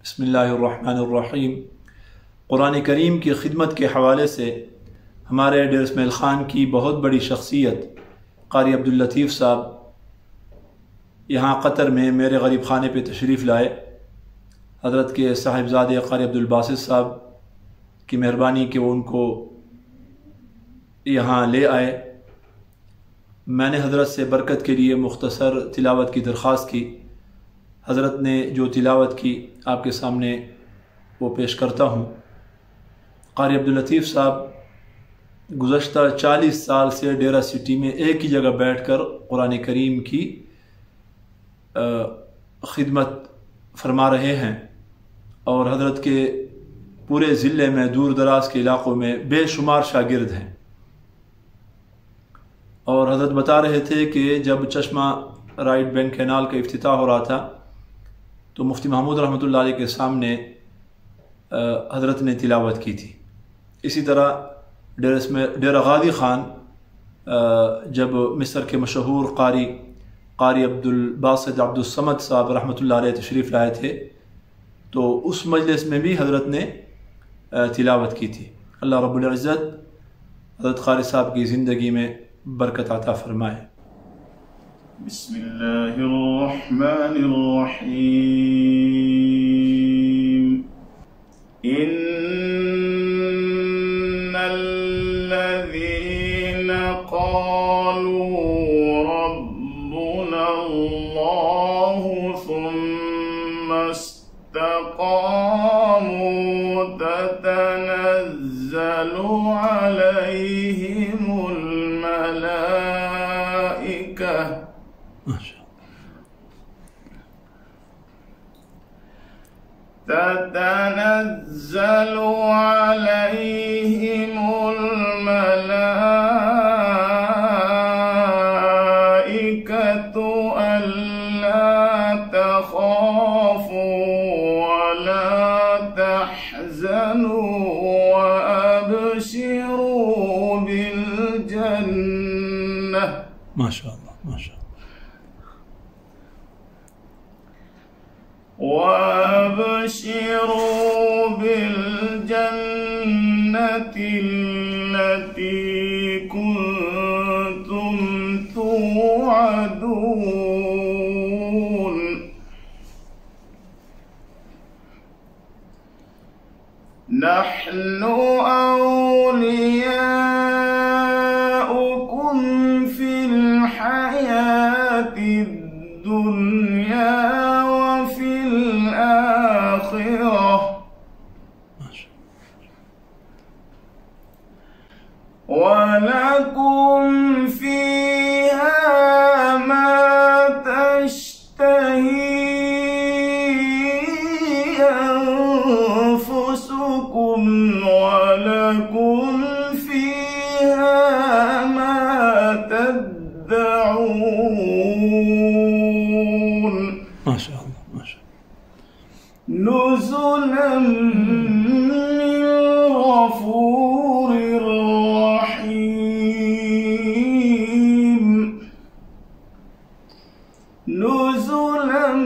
बिस्मिल्लाहिर्रहमानिर्रहीम। कुरान करीम की ख़िदमत के हवाले से हमारे डेर इस्माइल ख़ान की बहुत बड़ी शख्सियत क़ारी अब्दुल लतीफ़ साहब यहाँ क़तर में मेरे गरीब खाने पे तशरीफ़ लाए। हज़रत के साहिबज़ादे क़ारी अब्दुल बासित साहब की मेहरबानी कि वो उनको यहाँ ले आए। मैंने हज़रत से बरकत के लिए मुख्तसर तिलावत की दरख्वास्त की। हज़रत ने जो तिलावत की आपके सामने वो पेश करता हूँ। क़ारी अब्दुल लतीफ़ साहब गुज़श्ता 40 साल से डेरा सिटी में एक ही जगह बैठकर कुरान करीम की ख़िदमत फरमा रहे हैं और हज़रत के पूरे ज़िले में दूर दराज के इलाक़ों में बेशुमार शागिर्द हैं। और हज़रत बता रहे थे कि जब चश्मा राइट बैंक कैनाल का इफ्तिताह हो रहा था तो मुफ्ती महमूद रहमतुल्लाह अलैह के सामने हज़रत ने तिलावत की थी। इसी तरह डेरा गादी ख़ान जब मिस्र के मशहूर क़ारी अब्दुल बासित अब्दुल समद साहब रहमतुल्लाह अलैह तशरीफ़ लाए थे तो उस मजलिस में भी हज़रत ने तिलावत की थी। अल्लाह रब्बुल इज़्ज़त हज़रत क़ारी साहब की ज़िंदगी में बरकत अता फ़रमाए। बिस्मिल्लाहिर्रहमानिर्रहीम। इन्नल्लज़ीना क़ालू रब्बुनल्लाहु सुम्मा इस्तक़ामू ततनज़्ज़लु अलैहिमुल मलाइका ततनज़्ज़लु अलैहिमुल मलाइकतु अल्ला तख़ाफ़ू वला तहज़नू वअबशिरू बिल जन्नह। माशाअल्लाह माशाअल्लाह। वअबशिरू बिल जन्नति अल्लती कुन्तुम तुअदून। नहनु औलियाउकुम फिल हयातिद दुनिया व फिल आखिरह वलकुम फीहा मा तश्तही अनफुसुकुम वलकुम फीहा मा तद्दऊन। माशाअल्लाह माशाअल्लाह। नुज़ुलन मिन गफूरिर रहीम। नुज़ुलन